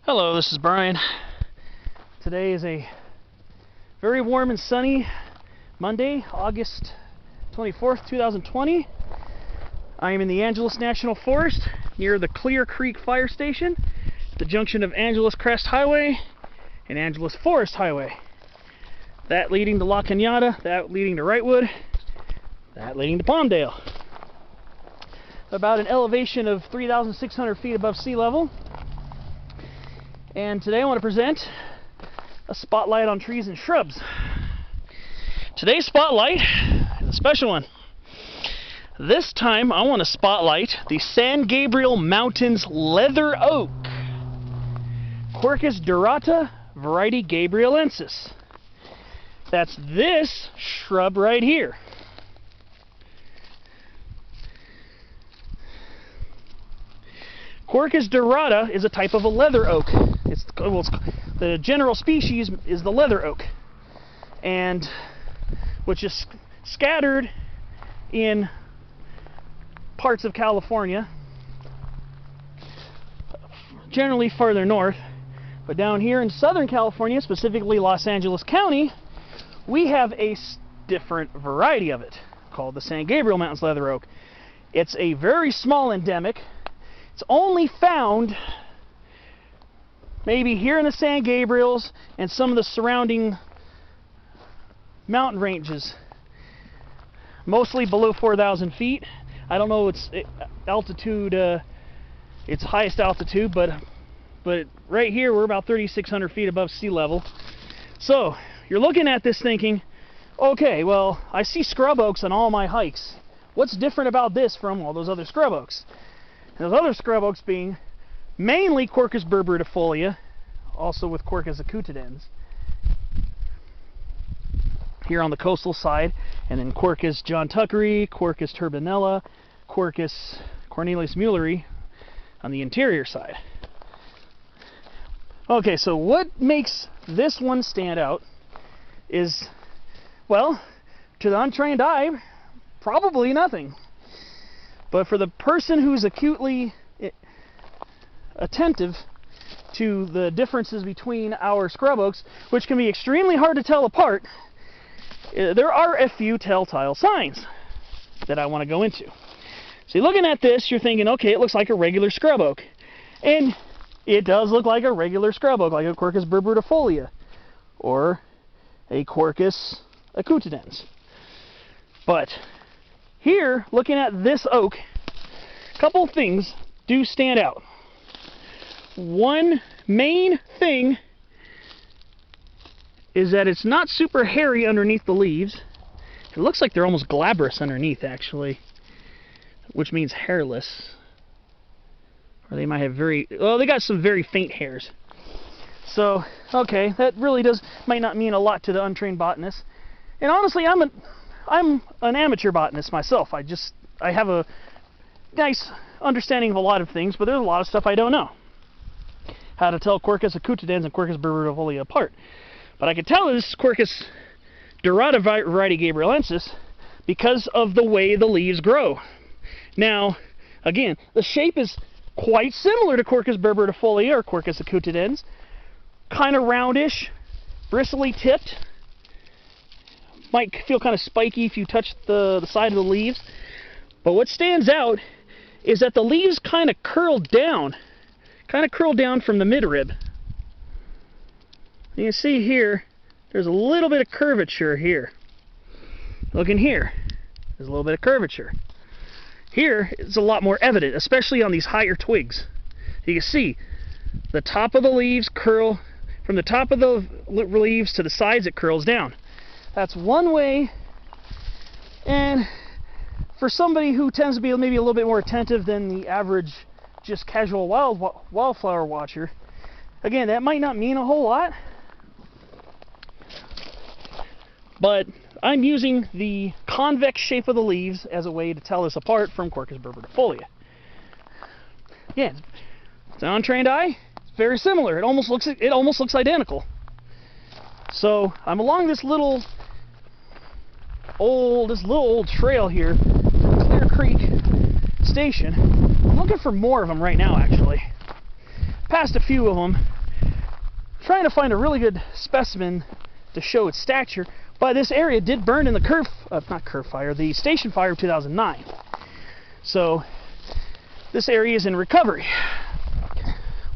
Hello, this is Brian. Today is a very warm and sunny Monday, August 24th, 2020. I am in the Angeles National Forest near the Clear Creek Fire Station, the junction of Angeles Crest Hwy and Angeles Forest Hwy. That leading to La Cañada, that leading to Wrightwood, that leading to Palmdale. About an elevation of 3,600 feet above sea level. And today I want to present a spotlight on trees and shrubs. Today's spotlight is a special one. This time I want to spotlight the San Gabriel Mountains Leather Oak, Quercus durata, variety gabrielensis. That's this shrub right here. Quercus durata is a type of a leather oak. The general species is the leather oak, and which is scattered in parts of California, generally farther north. But down here in Southern California, specifically Los Angeles County, we have a different variety of it called the San Gabriel Mountains Leather Oak. It's a very small endemic. It's only found maybe here in the San Gabriels and some of the surrounding mountain ranges, mostly below 4,000 feet. I don't know its altitude, its highest altitude, but right here we're about 3,600 feet above sea level. So you're looking at this thinking, okay, well, I see scrub oaks on all my hikes. What's different about this from all those other scrub oaks? And those other scrub oaks being mainly Quercus berberdifolia, also with Quercus acutidens here on the coastal side, and then Quercus john tuckeri, Quercus turbinella, Quercus cornelius muelleri on the interior side. Okay, so what makes this one stand out is, well, to the untrained eye, probably nothing. But for the person who's acutely attentive to the differences between our scrub oaks, which can be extremely hard to tell apart, there are a few telltale signs that I want to go into. So looking at this, you're thinking, okay, it looks like a regular scrub oak. And it does look like a regular scrub oak, like a Quercus berberdifolia or a Quercus acutidens. But here, looking at this oak, a couple things do stand out. One main thing is that it's not super hairy underneath the leaves. It looks like they're almost glabrous underneath, actually, which means hairless. Or they might have they got some very faint hairs. So, okay, that really might not mean a lot to the untrained botanist. And honestly, I'm an amateur botanist myself. I have a nice understanding of a lot of things, but there's a lot of stuff I don't know. How to tell Quercus acutidens and Quercus berberdifolia apart. But I can tell this is Quercus durata variety gabrielensis because of the way the leaves grow. Now, again, the shape is quite similar to Quercus berberdifolia or Quercus acutidens. Kind of roundish, bristly tipped. Might feel kind of spiky if you touch the side of the leaves. But what stands out is that the leaves kind of curl down from the midrib. You can see here, there's a little bit of curvature here. Looking here, there's a little bit of curvature. Here, it's a lot more evident, especially on these higher twigs. You can see the top of the leaves curl, from the top of the leaves to the sides it curls down. That's one way, and for somebody who tends to be maybe a little bit more attentive than the average just casual wildflower watcher, again, that might not mean a whole lot, but I'm using the convex shape of the leaves as a way to tell this apart from Quercus berberdifolia. Yeah, it's an untrained eye. It's very similar. It almost looks identical. So I'm along this little old trail here from Clear Creek Station. I'm looking for more of them right now, actually. Passed a few of them. trying to find a really good specimen to show its stature, but this area did burn in the the station fire of 2009. So this area is in recovery.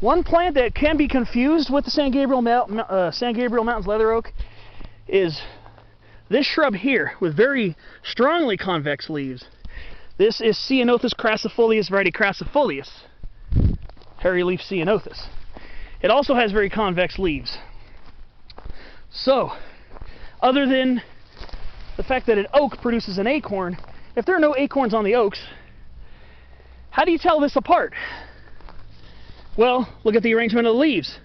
One plant that can be confused with the San Gabriel Mountains Leather Oak is this shrub here with very strongly convex leaves. This is Cyanothis Crassufolius, variety Crassufolius, hairy leaf Cyanothis. It also has very convex leaves. So, other than the fact that an oak produces an acorn, if there are no acorns on the oaks, how do you tell this apart? Well, look at the arrangement of the leaves.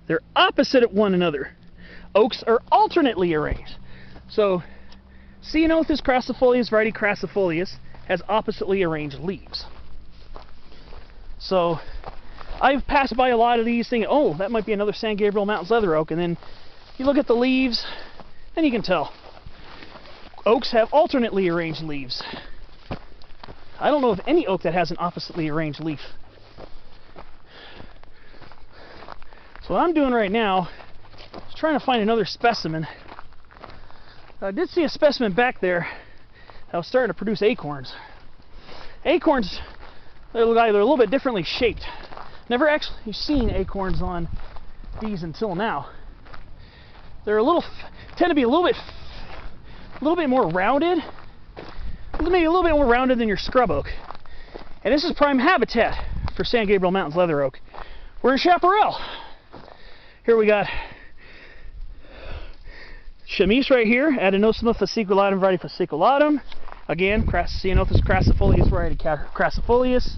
They're opposite at one another. Oaks are alternately arranged. So, Cyanothis Crassufolius, variety Crassufolius, has oppositely arranged leaves. So, I've passed by a lot of these thinking, oh, that might be another San Gabriel Mountains Leather Oak, and then you look at the leaves, and you can tell. Oaks have alternately arranged leaves. I don't know of any oak that has an oppositely arranged leaf. So what I'm doing right now is trying to find another specimen. I did see a specimen back there that was starting to produce acorns. Acorns, they're a little bit differently shaped. Never actually seen acorns on these until now. They're tend to be a little bit more rounded, maybe a little bit more rounded than your scrub oak. And this is prime habitat for San Gabriel Mountains Leather Oak. We're in chaparral. Here we got chamise right here, Adenosoma fasciculatum, variety fasciculatum. Again, Cyanothis Crassufolius, variety Crassufolius.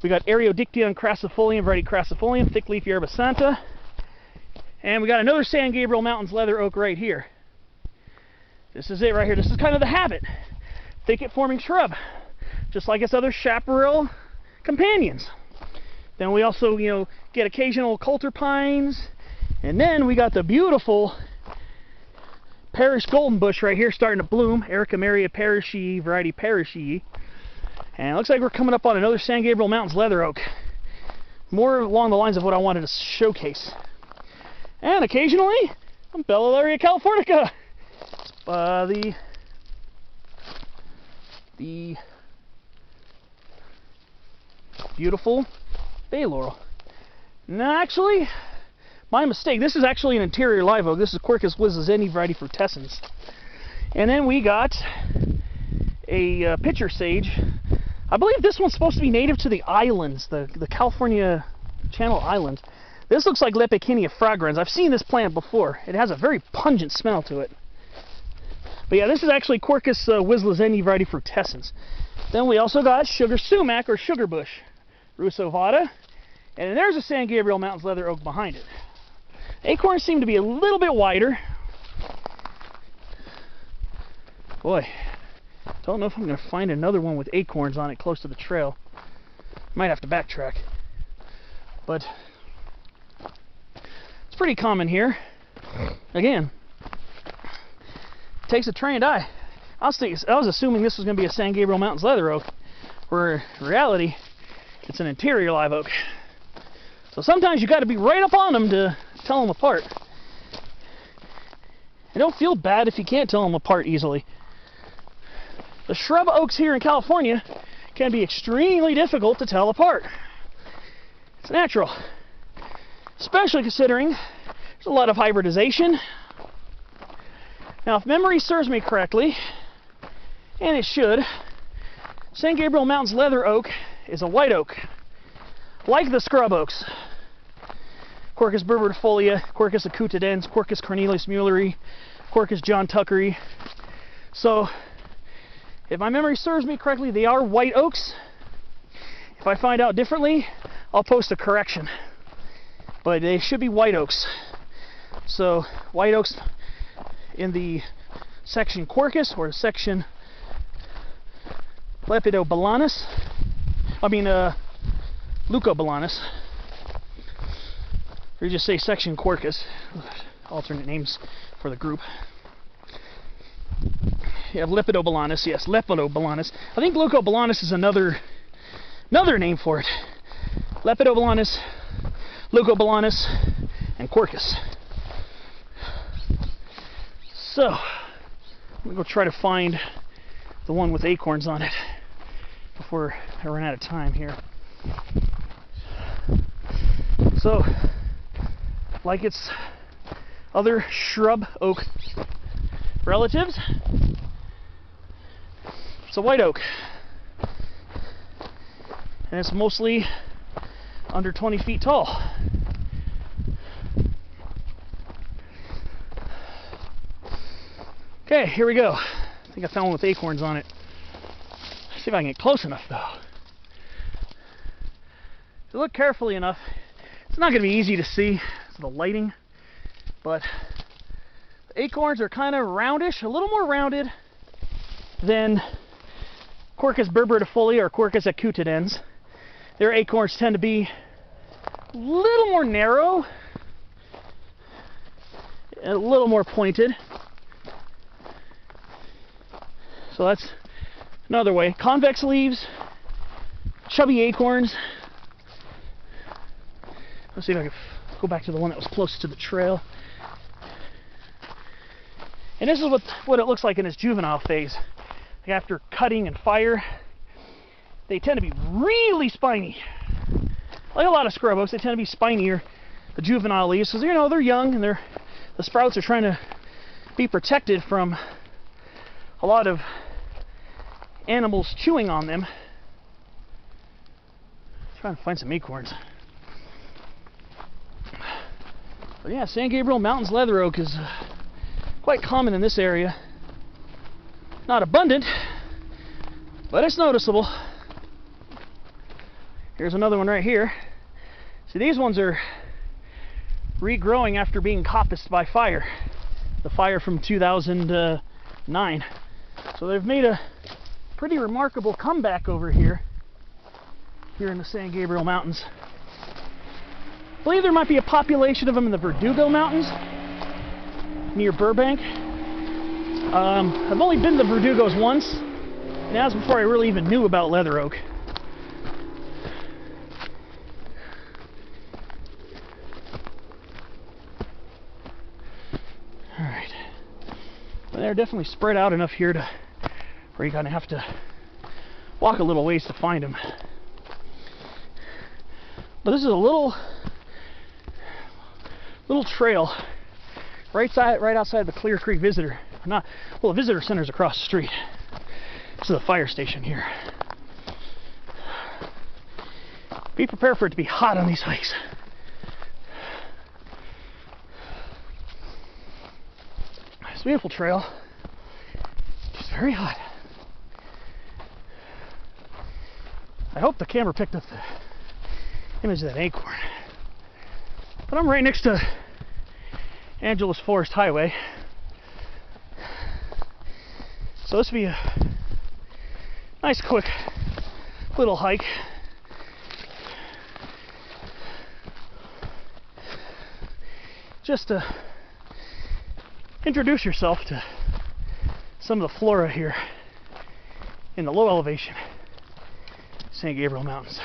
We got Areodictyon crassufolium, variety Crassufolium, thickleaf yerba santa. And we got another San Gabriel Mountains Leather Oak right here. This is it right here. This is kind of the habit. Thicket forming shrub, just like its other chaparral companions. Then we also, get occasional coulter pines. And then we got the beautiful Parish golden bush right here starting to bloom, Ericameria parishii, variety parishii. And it looks like we're coming up on another San Gabriel Mountains Leather Oak. More along the lines of what I wanted to showcase. And occasionally, Bellaria californica. The beautiful bay laurel. No, actually, my mistake. This is actually an interior live oak. This is Quercus wislizeni, variety frutescens. And then we got a pitcher sage. I believe this one's supposed to be native to the islands, the California Channel Islands. This looks like Lepidobalanus fragrans. I've seen this plant before. It has a very pungent smell to it. But yeah, this is actually Quercus wislizeni, variety frutescens. Then we also got sugar sumac or sugar bush, rusovata. And then there's a San Gabriel Mountains Leather Oak behind it. Acorns seem to be a little bit wider. Boy, don't know if I'm going to find another one with acorns on it close to the trail. Might have to backtrack. But it's pretty common here. Again, it takes a trained eye. I was assuming this was going to be a San Gabriel Mountains Leather Oak, where in reality, it's an interior live oak. So sometimes you got to be right up on them to tell them apart. And don't feel bad if you can't tell them apart easily. The shrub oaks here in California can be extremely difficult to tell apart. It's natural, especially considering there's a lot of hybridization. Now, if memory serves me correctly, and it should, San Gabriel Mountains Leather Oak is a white oak, like the scrub oaks. Quercus berbertifolia, Quercus acutidens, Quercus cornelius muelleri, Quercus john tuckeri. So, if my memory serves me correctly, they are white oaks. If I find out differently, I'll post a correction. But they should be white oaks. So, white oaks in the section Quercus or section Lepidobalanus. Leucobalanus. Or you just say section Quercus. Alternate names for the group. You have Lepidobalanus, yes, Lepidobalanus. I think Leucobalanus is another name for it. Lepidobalanus, Leucobalanus, and Quercus. So, I'm going to go try to find the one with acorns on it before I run out of time here. So, like its other shrub oak relatives, it's a white oak. And it's mostly under 20 feet tall. Okay, here we go. I think I found one with acorns on it. Let's see if I can get close enough though. If you look carefully enough, it's not going to be easy to see the lighting, but the acorns are kind of roundish, a little more rounded than Quercus berberdifolia or Quercus acutidens. Their acorns tend to be a little more narrow, a little more pointed. So that's another way. Convex leaves, chubby acorns. Let's see if I can go back to the one that was closest to the trail. And this is what it looks like in its juvenile phase. Like after cutting and fire, they tend to be really spiny. Like a lot of scrub oaks, they tend to be spinier, the juvenile leaves, because you know they're young and the sprouts are trying to be protected from a lot of animals chewing on them. Trying to find some acorns. But yeah, San Gabriel Mountains Leather Oak is quite common in this area. Not abundant, but it's noticeable. Here's another one right here. See, these ones are regrowing after being coppiced by fire. The fire from 2009. So they've made a pretty remarkable comeback over here in the San Gabriel Mountains. I believe there might be a population of them in the Verdugo Mountains near Burbank. I've only been to the Verdugos once, and that was before I really even knew about leather oak. Alright. Well, they're definitely spread out enough here to where you're going to have to walk a little ways to find them. But this is a little trail right outside the Clear Creek Visitor. Well, the Visitor Center's across the street. This is the fire station here. Be prepared for it to be hot on these hikes. It's a beautiful trail. Just very hot. I hope the camera picked up the image of that acorn. But I'm right next to Angeles Forest Highway. So this will be a nice quick little hike. Just to introduce yourself to some of the flora here in the low elevation San Gabriel Mountains.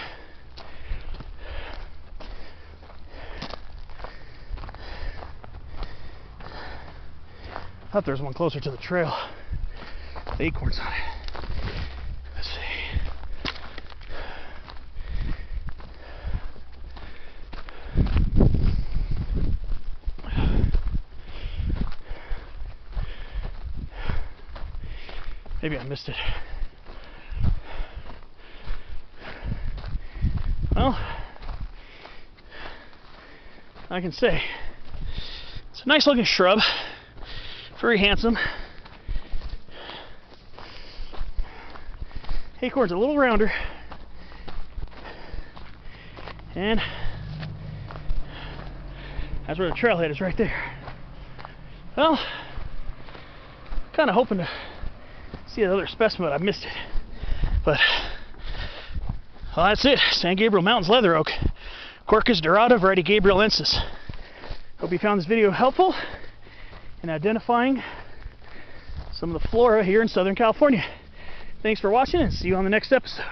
I thought there was one closer to the trail. The acorns on it. Let's see. Maybe I missed it. Well, I can say it's a nice looking shrub. Very handsome. Acorn's a little rounder. And that's where the trailhead is, right there. Well, kind of hoping to see another specimen, but I missed it. But, well, that's it. San Gabriel Mountains Leather Oak. Quercus durata, variety gabrielensis. Hope you found this video helpful in identifying some of the flora here in Southern California. Thanks for watching, and see you on the next episode.